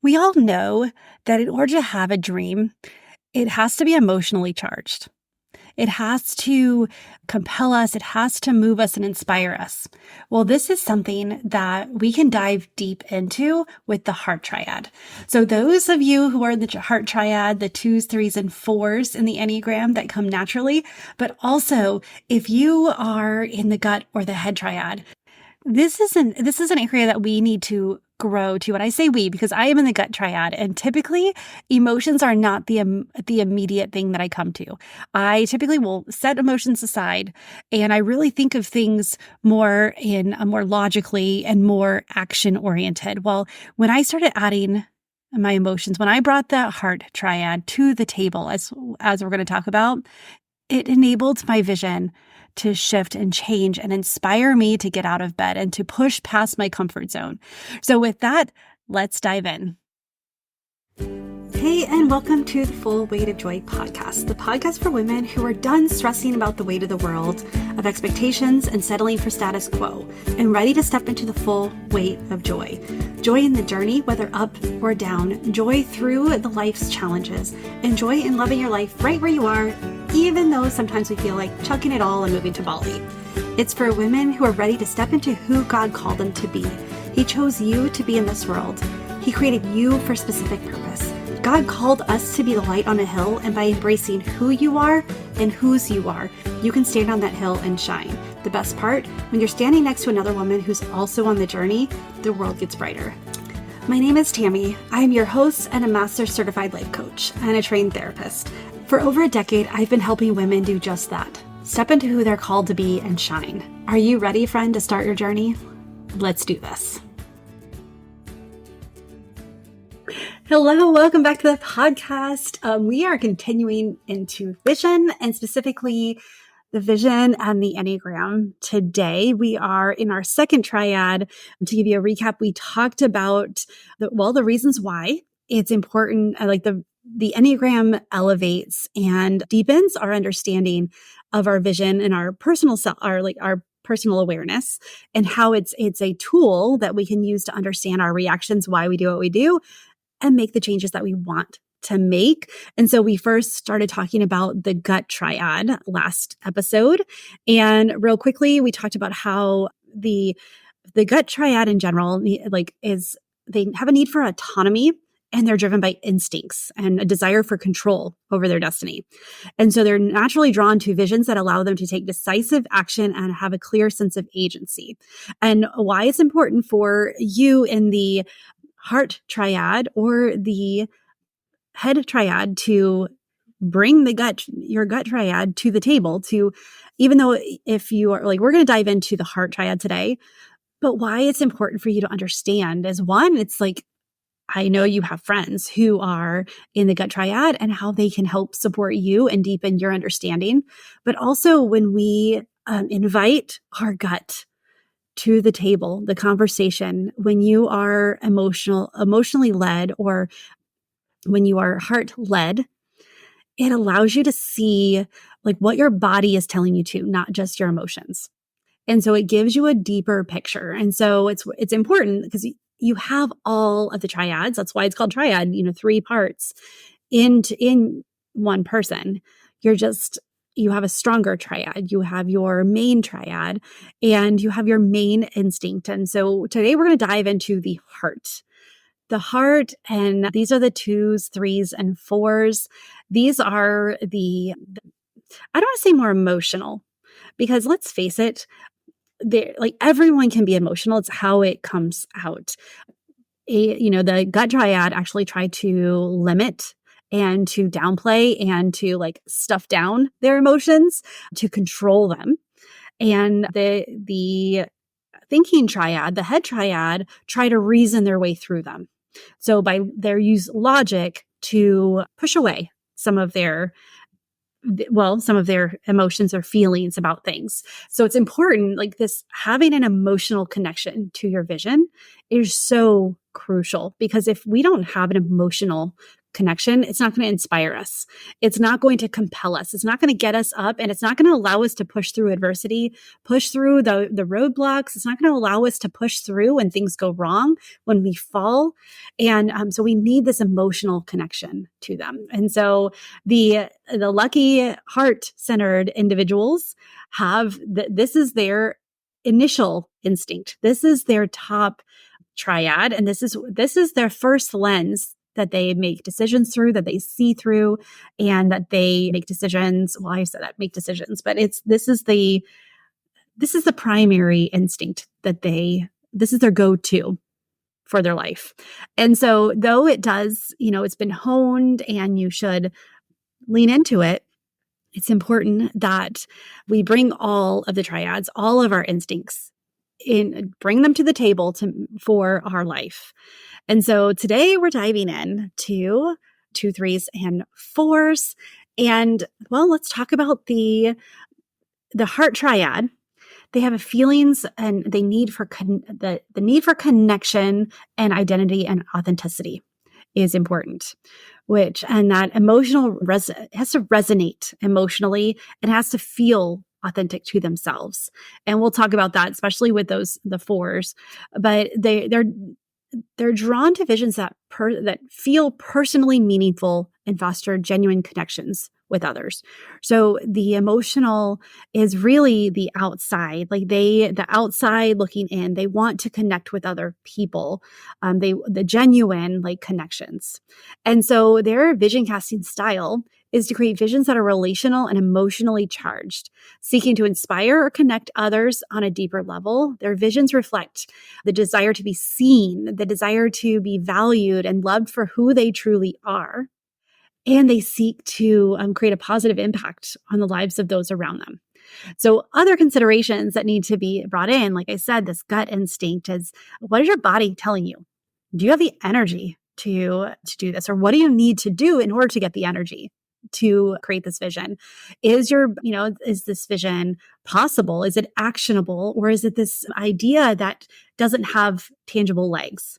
We all know that in order to have a dream, it has to be emotionally charged. It has to compel us. It has to move us and inspire us. Well, this is something that we can dive deep into with the heart triad. So those of you who are in the heart triad, the 2s, 3s, and 4s in the Enneagram that come naturally, but also if you are in the gut or the head triad, this is an area that we need to grow to. And I say we because I am in the gut triad, and typically emotions are not the immediate thing that I come to. I typically will set emotions aside, and I really think of things more in a more logically and more action oriented. Well, when I started adding my emotions, when I brought the heart triad to the table, as we're going to talk about, it enabled my vision to shift and change and inspire me to get out of bed and to push past my comfort zone. So with that, let's dive in. Hey, and welcome to the Full Weight of Joy podcast, the podcast for women who are done stressing about the weight of the world, of expectations and settling for status quo, and ready to step into the full weight of joy. Joy in the journey, whether up or down, joy through the life's challenges, and joy in loving your life right where you are, even though sometimes we feel like chucking it all and moving to Bali. It's for women who are ready to step into who God called them to be. He chose you to be in this world. He created you for a specific purpose. God called us to be the light on a hill, and by embracing who you are and whose you are, you can stand on that hill and shine. The best part, when you're standing next to another woman who's also on the journey, the world gets brighter. My name is Tami. I am your host and a master certified life coach and a trained therapist. For over a decade, I've been helping women do just that. Step into who they're called to be and shine. Are you ready, friend, to start your journey? Let's do this. Hello, welcome back to the podcast. We are continuing into vision, and specifically the vision and the Enneagram. Today, we are in our second triad. To give you a recap, we talked about the reasons why it's important, like the Enneagram elevates and deepens our understanding of our vision and our personal self, our personal awareness, and how it's a tool that we can use to understand our reactions, why we do what we do, and make the changes that we want to make. And so we first started talking about the gut triad last episode. And real quickly, we talked about how the gut triad in general, they have a need for autonomy, and they're driven by instincts and a desire for control over their destiny. And so they're naturally drawn to visions that allow them to take decisive action and have a clear sense of agency. And why it's important for you in the heart triad or the head triad to bring your gut triad to the table, to, even though if you are we're going to dive into the heart triad today, but why it's important for you to understand is, one, it's I know you have friends who are in the gut triad and how they can help support you and deepen your understanding. But also when we invite our gut to the table, the conversation, when you are emotionally led, or when you are heart led, it allows you to see what your body is telling you to, not just your emotions. And so it gives you a deeper picture. And so it's important because you have all of the triads. That's why it's called triad, 3 parts in one person. You have a stronger triad, you have your main triad, and you have your main instinct. And so today we're going to dive into the heart. The heart, and these are the 2s, 3s, and 4s. These are I don't want to say more emotional, because let's face it, everyone can be emotional. It's how it comes out. The gut triad actually tried to limit and to downplay and to stuff down their emotions to control them. And the thinking triad, the head triad, try to reason their way through them. So they use logic to push away some of their emotions or feelings about things. So it's important, having an emotional connection to your vision is so crucial, because if we don't have an emotional connection, it's not going to inspire us. It's not going to compel us. It's not going to get us up, and it's not going to allow us to push through adversity, push through the roadblocks. It's not going to allow us to push through when things go wrong, when we fall. And so we need this emotional connection to them. And so the lucky heart-centered individuals have this is their initial instinct. This is their top triad, and this is their first lens that they make decisions through, that they see through, and that they make decisions. Well, I said that make decisions, but this is the primary instinct this is their go-to for their life. And so though it does, it's been honed and you should lean into it, it's important that we bring all of the triads, all of our instincts bring them to the table for our life. And so today we're diving in to 2, 3s, and 4s. And well, let's talk about the heart triad. They have feelings and they need for the need for connection and identity and authenticity is important, and that emotional has to resonate emotionally. It has to feel authentic to themselves. And we'll talk about that, especially with the 4s, but they're drawn to visions that feel personally meaningful and foster genuine connections with others. So the emotional is really the outside, the outside looking in. They want to connect with other people, the genuine connections. And so their vision casting style is to create visions that are relational and emotionally charged, seeking to inspire or connect others on a deeper level. Their visions reflect the desire to be seen, the desire to be valued and loved for who they truly are. And they seek to create a positive impact on the lives of those around them. So other considerations that need to be brought in, like I said, this gut instinct is, what is your body telling you? Do you have the energy to do this? Or what do you need to do in order to get the energy to create this vision? Is this vision possible? Is it actionable? Or is it this idea that doesn't have tangible legs?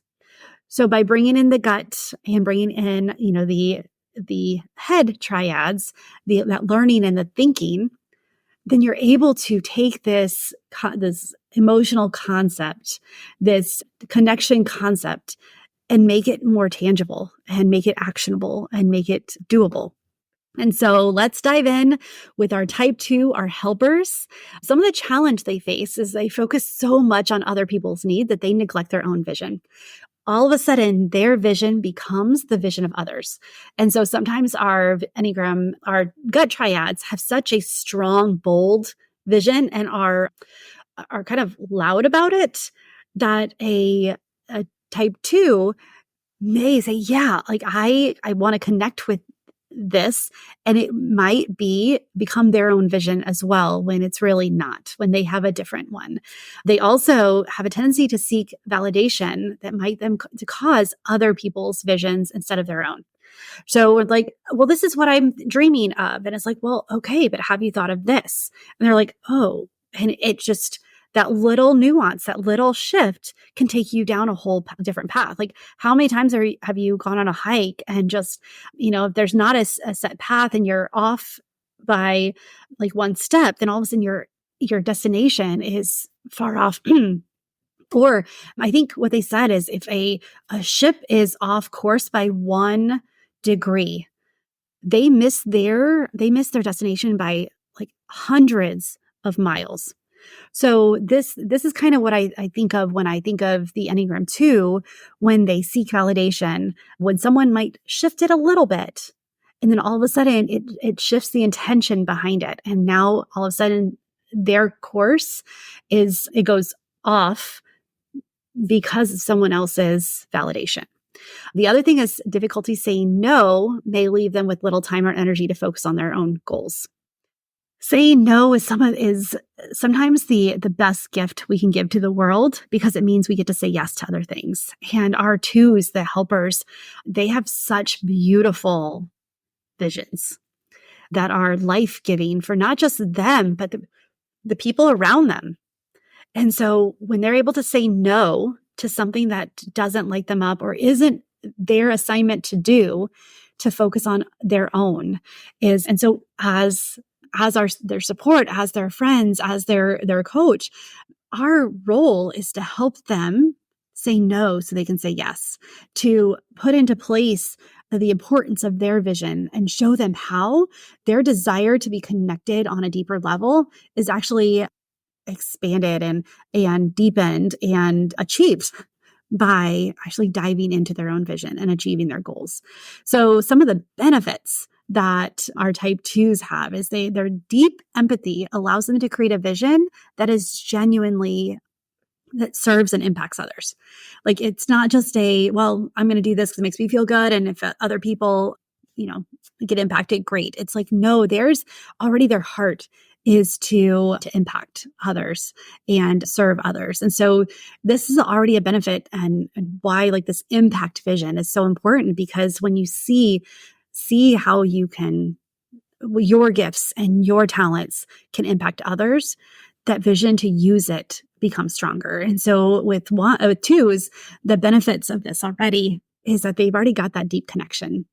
So by bringing in the gut and bringing in, the head triads, that learning and the thinking, then you're able to take this emotional concept, this connection concept, and make it more tangible and make it actionable and make it doable. And so let's dive in with our type 2, our helpers. Some of the challenge they face is they focus so much on other people's needs that they neglect their own vision. All of a sudden, their vision becomes the vision of others. And so sometimes our Enneagram, our gut triads have such a strong, bold vision and are kind of loud about it that a type 2 may say, yeah, I want to connect with this, and it might become their own vision as well when it's really not, when they have a different one. They also have a tendency to seek validation that might to cause other people's visions instead of their own. So we're like, well, this is what I'm dreaming of. And it's like, well, okay, but have you thought of this? And they're like, oh, and it just, that little nuance, that little shift can take you down a whole different path. Like, how many times have you gone on a hike and just, if there's not a set path and you're off by one step, then all of a sudden your destination is far off. Or I think what they said is if a ship is off course by 1 degree, they miss their destination by hundreds of miles. So this is kind of what I think of when I think of the Enneagram 2, when they seek validation, when someone might shift it a little bit, and then all of a sudden it shifts the intention behind it. And now all of a sudden their course it goes off because of someone else's validation. The other thing is difficulty saying no may leave them with little time or energy to focus on their own goals. Saying no is sometimes the best gift we can give to the world, because it means we get to say yes to other things. And our 2s, the helpers, they have such beautiful visions that are life-giving for not just them, but the people around them. And so when they're able to say no to something that doesn't light them up or isn't their assignment to do, to focus on their own. And so as their support, as their friends, as their coach, our role is to help them say no so they can say yes, to put into place the importance of their vision and show them how their desire to be connected on a deeper level is actually expanded and deepened and achieved by actually diving into their own vision and achieving their goals. So some of the benefits that our type 2s have is their deep empathy allows them to create a vision that is genuinely that serves and impacts others. Like it's not just well, I'm going to do this because it makes me feel good. And if other people, get impacted, great. It's like, no, there's already their heart is to impact others and serve others. And so this is already a benefit and why like this impact vision is so important, because when you see how your gifts and your talents can impact others, that vision to use it becomes stronger. And so with 2s, the benefits of this already is that they've already got that deep connection.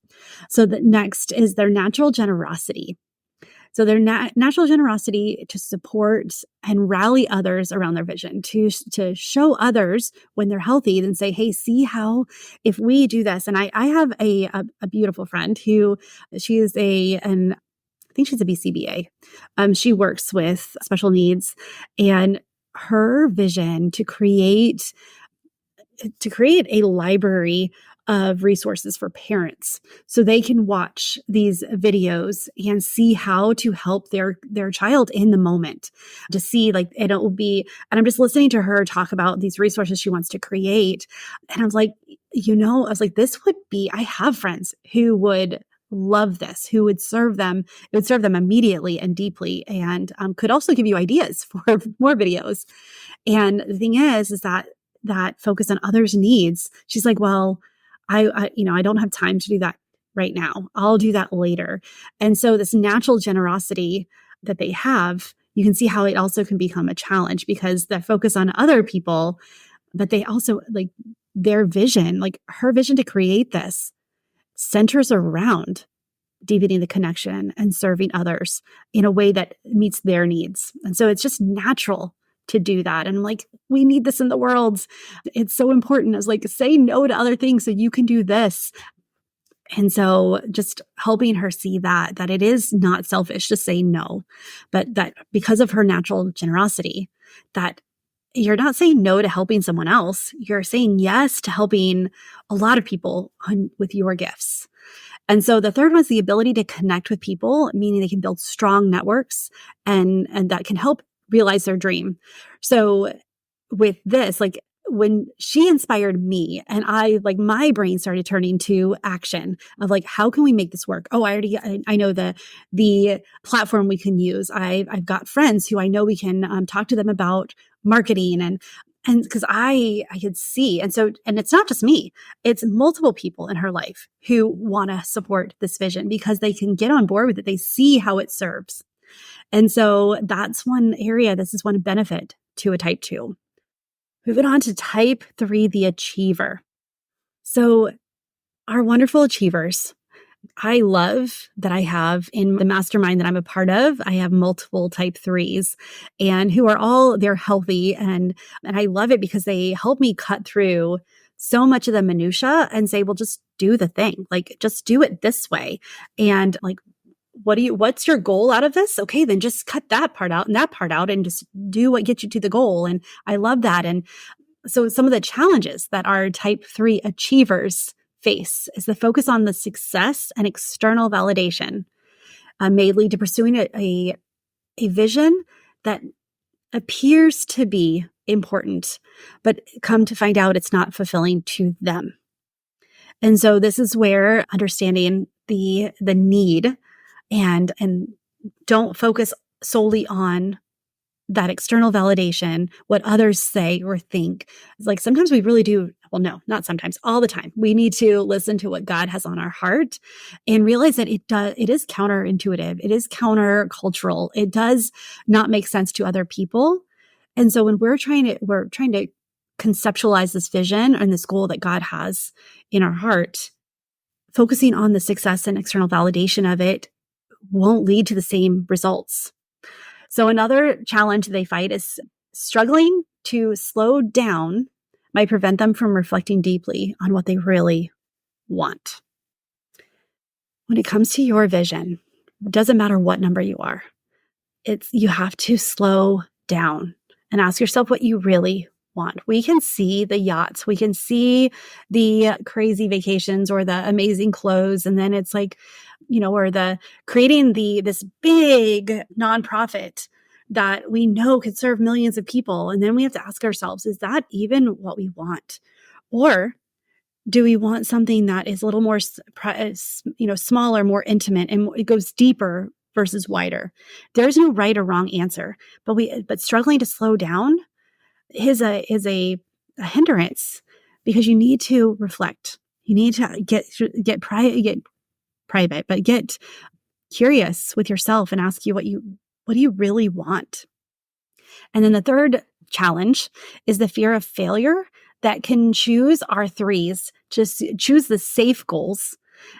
So the next is their natural generosity. So their natural generosity to support and rally others around their vision, to show others when they're healthy, then say, hey, see how if we do this. And I have a beautiful friend who she is I think she's a BCBA. She works with special needs, and her vision to create a library of resources for parents so they can watch these videos and see how to help their child in the moment, to see like, and it will be, and I'm just listening to her talk about these resources she wants to create. And I was like, this would be, I have friends who would love this, who would serve them. It would serve them immediately and deeply, and could also give you ideas for more videos. And the thing is that focus on others' needs. She's like, well, I don't have time to do that right now. I'll do that later. And so this natural generosity that they have, you can see how it also can become a challenge, because the focus on other people, but they also like their vision, like her vision to create this centers around deepening the connection and serving others in a way that meets their needs. And so it's just natural to do that. And like, we need this in the world. It's so important. It's like, say no to other things so you can do this. And so just helping her see that it is not selfish to say no, but that because of her natural generosity, that you're not saying no to helping someone else. You're saying yes to helping a lot of people with your gifts. And so the third one is the ability to connect with people, meaning they can build strong networks and that can help realize their dream. So with this, like when she inspired me and my brain started turning to action of like, how can we make this work? Oh, I know the platform we can use. I've got friends who I know we can talk to them about marketing and because I could see. And it's not just me, it's multiple people in her life who want to support this vision because they can get on board with it. They see how it serves. And so that's one area. This is one benefit to a type 2. Moving on to type 3, the achiever. So our wonderful achievers, I love that I have in the mastermind that I'm a part of, I have multiple type 3s and they're healthy. And I love it because they help me cut through so much of the minutia and say, well, just do the thing. Like, just do it this way. And like, what's your goal out of this? Okay, then just cut that part out and that part out and just do what gets you to the goal. And I love that. And so some of the challenges that our type 3 achievers face is the focus on the success and external validation may lead to pursuing a vision that appears to be important, but come to find out it's not fulfilling to them. And so this is where understanding the need and don't focus solely on that external validation, what others say or think. It's like sometimes we really do. Well, no, not sometimes, all the time. We need to listen to what God has on our heart and realize that it is counterintuitive. It is countercultural. It does not make sense to other people. And so when we're trying to conceptualize this vision and this goal that God has in our heart, focusing on the success and external validation of it won't lead to the same results. So another challenge they fight is struggling to slow down might prevent them from reflecting deeply on what they really want. When it comes to your vision, it doesn't matter what number you are. You have to slow down and ask yourself what you really want. We can see the yachts, we can see the crazy vacations or the amazing clothes, and then it's like, or the creating this big nonprofit that we know could serve millions of people, and then we have to ask ourselves, is that even what we want? Or do we want something that is a little more, smaller, more intimate, and it goes deeper versus wider? There's no right or wrong answer, but struggling to slow down is a hindrance, because you need to reflect. You need to get private, but get curious with yourself and ask you what do you really want? And then the third challenge is the fear of failure that can choose our threes, just choose the safe goals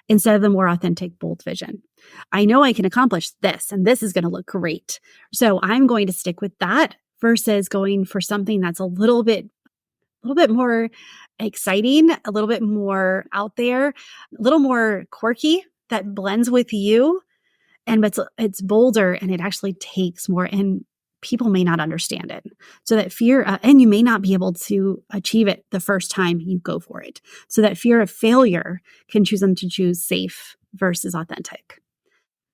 instead of the more authentic, bold vision. I know I can accomplish this, and this is going to look great, so I'm going to stick with that versus going for something that's a little bit more exciting, a little bit more out there, a little more quirky, that blends with you, and it's bolder, and it actually takes more, and people may not understand it. So that fear, and you may not be able to achieve it the first time you go for it. So that fear of failure can choose them to choose safe versus authentic.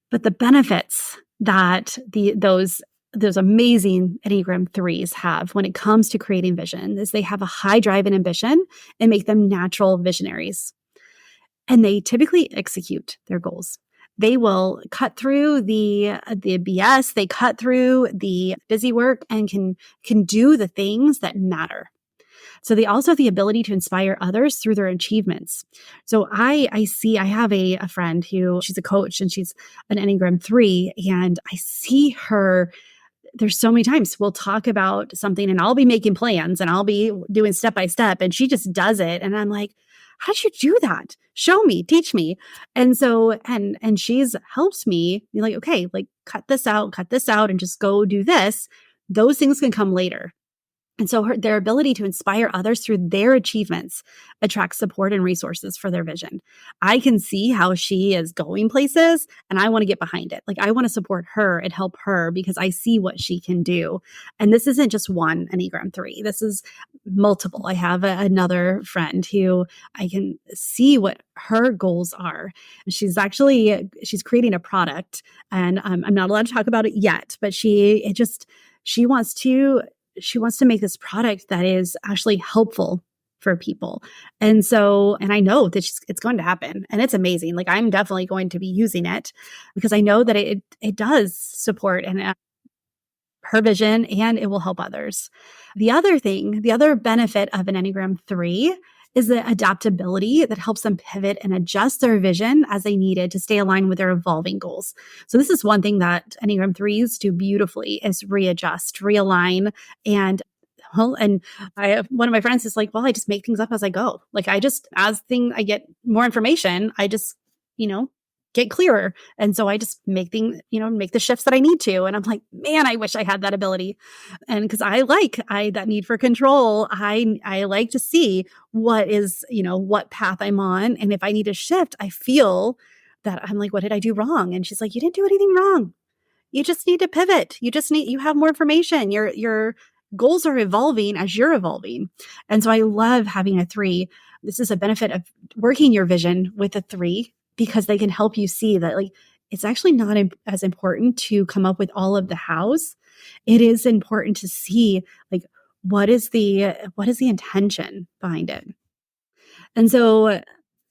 But the benefits that those amazing Enneagram 3s have when it comes to creating vision is they have a high drive and ambition and make them natural visionaries. And they typically execute their goals. They will cut through the BS, they cut through the busy work, and can do the things that matter. So they also have the ability to inspire others through their achievements. So I have a friend who, she's a coach, and she's an Enneagram 3, and I see her. There's so many times we'll talk about something and I'll be making plans and I'll be doing step by step, and she just does it. And I'm like, how'd you do that? Show me, teach me. And so, and she's helped me be like, okay, like cut this out and just go do this. Those things can come later. And so their ability to inspire others through their achievements attracts support and resources for their vision. I can see how she is going places, and I want to get behind it. Like, I want to support her and help her because I see what she can do. And this isn't just one Enneagram 3. This is multiple. I have another friend who I can see what her goals are. She's creating a product, and I'm not allowed to talk about it yet, but she wants to make this product that is actually helpful for people. And I know that it's going to happen, and it's amazing. Like, I'm definitely going to be using it because I know that it does support and her vision, and it will help others. The other benefit of an Enneagram 3 is the adaptability that helps them pivot and adjust their vision as they need it to stay aligned with their evolving goals. So this is one thing that Enneagram 3s do beautifully, is readjust, realign, and one of my friends is like, well, I just make things up as I go. Like, I get more information, I just, get clearer. And so I just make the shifts that I need to. And I'm like, man, I wish I had that ability. And because that need for control, I like to see what path I'm on. And if I need to shift, I feel that I'm like, what did I do wrong? And she's like, you didn't do anything wrong. You just need to pivot. You have more information. Your goals are evolving as you're evolving. And so I love having a 3. This is a benefit of working your vision with a 3, because they can help you see that, like, it's actually not as important to come up with all of the hows. It is important to see, like, what is the intention behind it. And so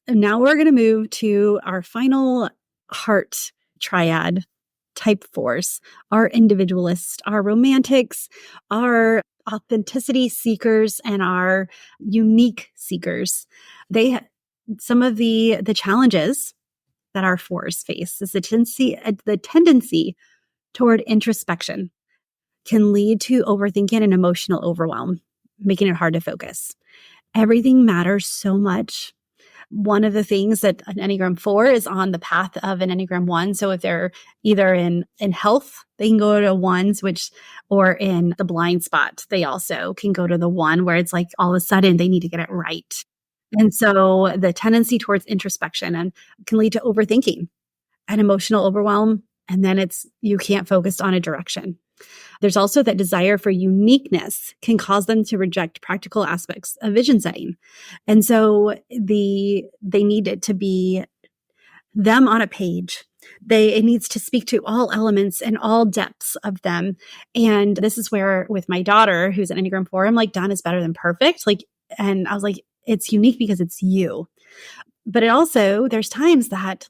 now we're going to move to our final heart triad, type 4s, our individualists, our romantics, our authenticity seekers, and our unique seekers. Some of the challenges that our 4s face is the tendency toward introspection can lead to overthinking and emotional overwhelm, making it hard to focus. Everything matters so much one of the things that an Enneagram 4 is on the path of an Enneagram 1. So if they're either in health, they can go to ones, or in the blind spot, they also can go to the 1 where it's like all of a sudden they need to get it right. And so the tendency towards introspection and can lead to overthinking and emotional overwhelm. And then you can't focus on a direction. There's also that desire for uniqueness can cause them to reject practical aspects of vision setting. And so they need it to be them on a page. It needs to speak to all elements and all depths of them. And this is where with my daughter, who's an Enneagram 4, I'm like, done is better than perfect. And I was like, it's unique because it's you. But there's times that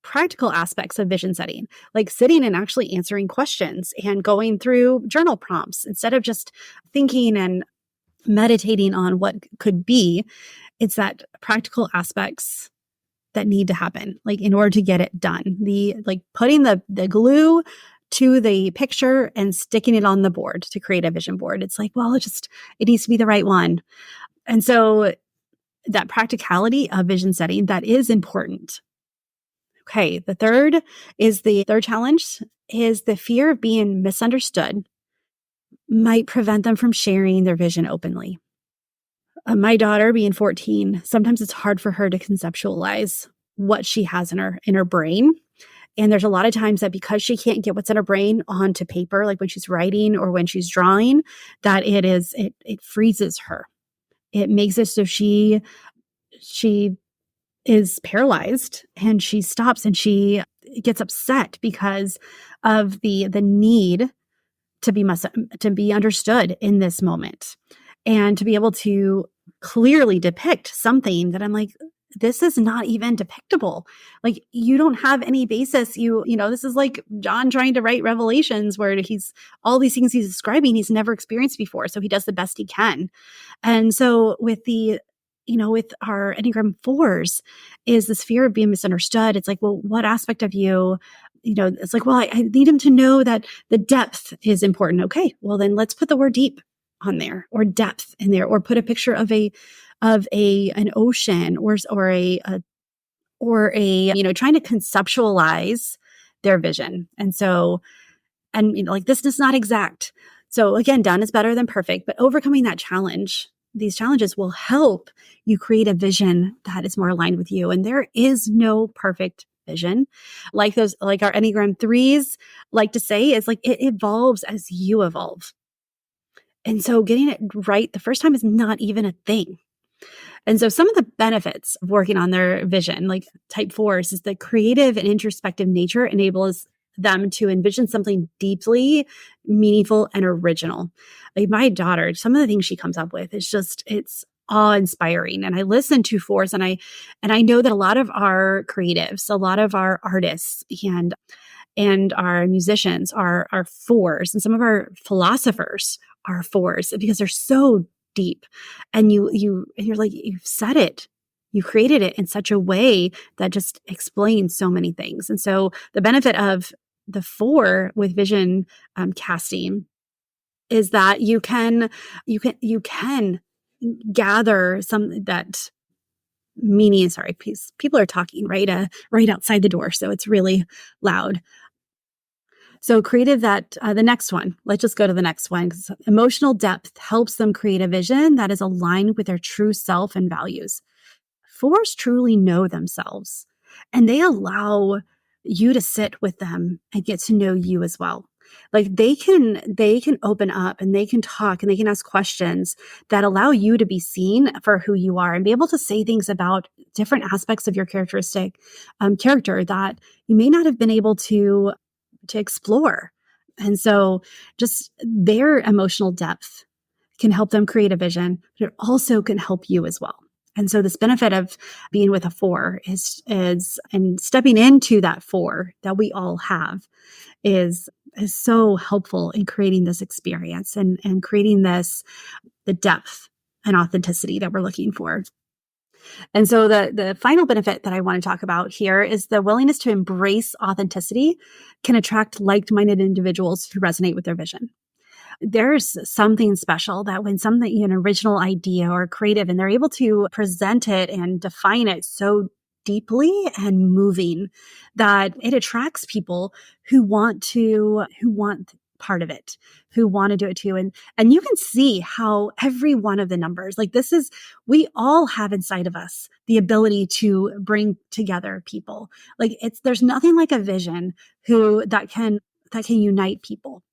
practical aspects of vision setting, like sitting and actually answering questions and going through journal prompts instead of just thinking and meditating on what could be. It's that practical aspects that need to happen, in order to get it done. Putting the glue to the picture and sticking it on the board to create a vision board. It's like, well, it needs to be the right one. And so that practicality of vision setting, that is important. Okay, the third challenge is the fear of being misunderstood might prevent them from sharing their vision openly. My daughter, being 14, sometimes it's hard for her to conceptualize what she has in her brain. And there's a lot of times that because she can't get what's in her brain onto paper, like when she's writing or when she's drawing, that it freezes her. It makes it so she is paralyzed and she stops and she gets upset because of the need to be understood in this moment and to be able to clearly depict something that I'm like, this is not even depictable. Like, you don't have any basis. This is like John trying to write Revelations where all these things he's describing, he's never experienced before. So he does the best he can. And so with with our Enneagram 4s is this fear of being misunderstood. It's like, well, what aspect of you, it's like, well, I need him to know that the depth is important. Okay, well then let's put the word deep on there, or depth in there, or put a picture of an ocean or a trying to conceptualize their vision. And so, this is not exact. So again, done is better than perfect, but overcoming these challenges will help you create a vision that is more aligned with you. And there is no perfect vision. Like our Enneagram 3s like to say, is it evolves as you evolve. And so getting it right the first time is not even a thing. And so some of the benefits of working on their vision, like type 4s, is the creative and introspective nature enables them to envision something deeply meaningful and original. Like my daughter, some of the things she comes up with it's awe-inspiring. And I listen to 4s and I know that a lot of our creatives, a lot of our artists and our musicians are 4s, and some of our philosophers are 4s because they're so deep. And you're like, you've said it. You created it in such a way that just explains so many things. And so the benefit of the 4 with vision casting is that you can gather some that meaning. Sorry, people are talking right outside the door, so it's really loud. So creative the next one, let's just go to the next one, because emotional depth helps them create a vision that is aligned with their true self and values. 4s truly know themselves, and they allow you to sit with them and get to know you as well. Like they can open up and they can talk and they can ask questions that allow you to be seen for who you are and be able to say things about different aspects of your character that you may not have been able to explore. And so just their emotional depth can help them create a vision, but it also can help you as well. And so this benefit of being with a 4 is and stepping into that 4 that we all have is so helpful in creating this experience and creating the depth and authenticity that we're looking for. And so the final benefit that I want to talk about here is the willingness to embrace authenticity can attract like-minded individuals who resonate with their vision. there's something special that when something, an original idea or creative, and they're able to present it and define it so deeply and moving that it attracts people who want part of it, who want to do it too. And you can see how every one of the numbers, like this is, we all have inside of us the ability to bring together people. Like there's nothing like a vision that can unite people.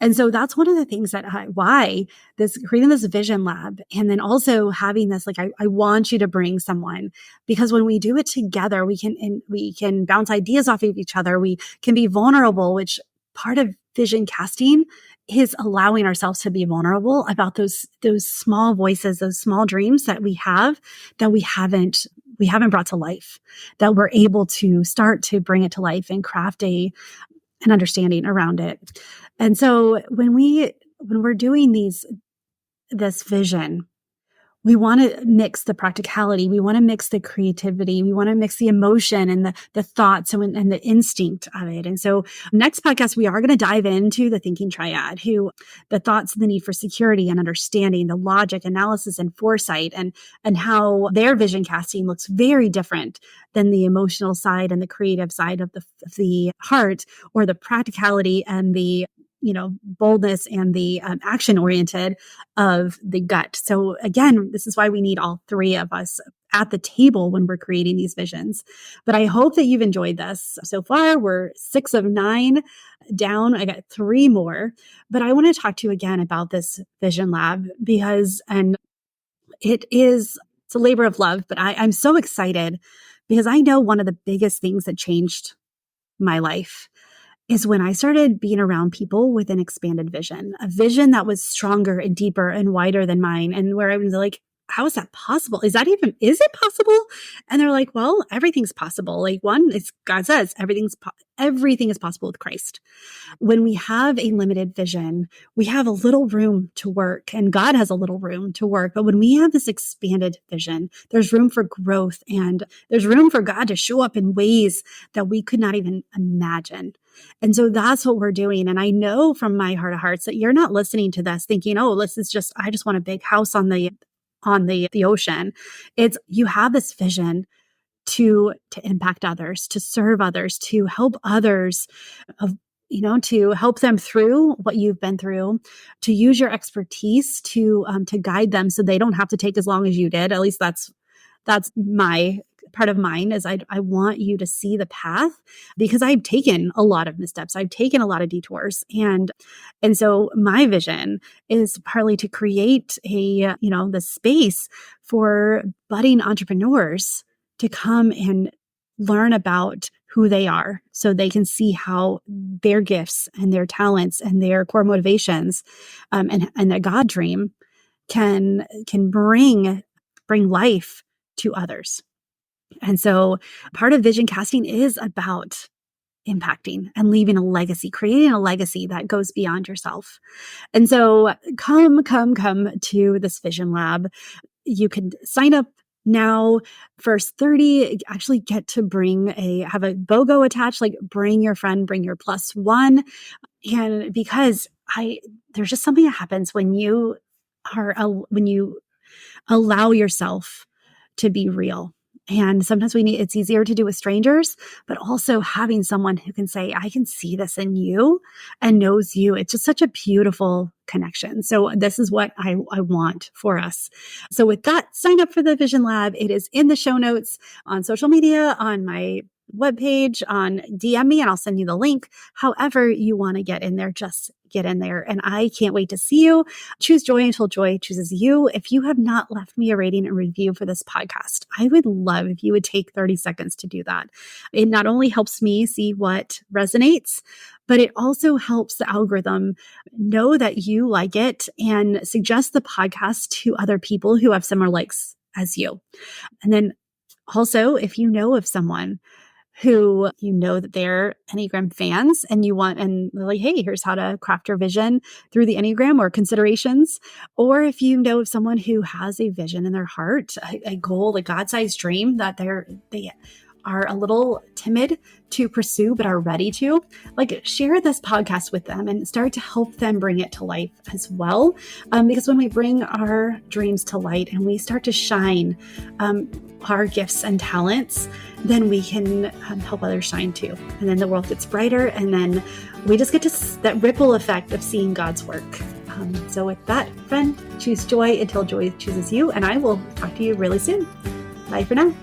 And so that's one of the things why this creating this vision lab, and then also having this, like, I want you to bring someone, because when we do it together, we can bounce ideas off of each other. We can be vulnerable, which part of vision casting is allowing ourselves to be vulnerable about those small voices, those small dreams that we have that we haven't brought to life, that we're able to start to bring it to life and craft an understanding around it. And so when we're doing this vision, we want to mix the practicality. We want to mix the creativity. We want to mix the emotion and the thoughts and the instinct of it. And so next podcast, we are going to dive into the thinking triad, the thoughts, the need for security and understanding, the logic, analysis, and foresight, and how their vision casting looks very different than the emotional side and the creative side of the heart, or the practicality and the boldness and the action oriented of the gut. So again, this is why we need all three of us at the table when we're creating these visions. But I hope that you've enjoyed this. So far, we're 6 of 9 down. I got 3 more, but I want to talk to you again about this vision lab and it's a labor of love, but I'm so excited because I know one of the biggest things that changed my life is when I started being around people with an expanded vision, a vision that was stronger and deeper and wider than mine. And where I was like, how is that possible? Is it possible? And they're like, well, everything's possible. Like God says, everything is possible with Christ. When we have a limited vision, we have a little room to work, and God has a little room to work. But when we have this expanded vision, there's room for growth, and there's room for God to show up in ways that we could not even imagine. And so that's what we're doing. And I know from my heart of hearts that you're not listening to this thinking, oh, I just want a big house on the ocean. It's, you have this vision to impact others, to serve others, to help others, to help them through what you've been through, to use your expertise to guide them so they don't have to take as long as you did. At least that's my part of mine, is I want you to see the path, because I've taken a lot of missteps. I've taken a lot of detours. And so my vision is partly to create the space for budding entrepreneurs to come and learn about who they are, so they can see how their gifts and their talents and their core motivations and their God dream can bring life to others. And so part of vision casting is about impacting and leaving a legacy, creating a legacy that goes beyond yourself. And so come to this vision lab. You can sign up now. First 30 actually get to have a BOGO attached, like bring your friend, bring your +1. And because there's just something that happens when you allow yourself to be real. And sometimes it's easier to do with strangers, but also having someone who can say, I can see this in you and knows you. It's just such a beautiful connection. So this is what I want for us. So with that, sign up for the Vision Lab. It is in the show notes, on social media, on my webpage, on DM me, and I'll send you the link. However you want to get in there, just get in there. And I can't wait to see you. Choose joy until joy chooses you. If you have not left me a rating and review for this podcast, I would love if you would take 30 seconds to do that. It not only helps me see what resonates, but it also helps the algorithm know that you like it and suggest the podcast to other people who have similar likes as you. And then also, if you know of someone who that they're Enneagram fans and they're like, hey, here's how to craft your vision through the Enneagram or considerations. Or if you know of someone who has a vision in their heart, a goal, a God-sized dream that they are a little timid to pursue but are ready to, like, share this podcast with them and start to help them bring it to life as well. Because when we bring our dreams to light and we start to shine our gifts and talents, then we can help others shine too. And then the world gets brighter, and then we just get to that ripple effect of seeing God's work. So with that, friend, choose joy until joy chooses you, and I will talk to you really soon. Bye for now.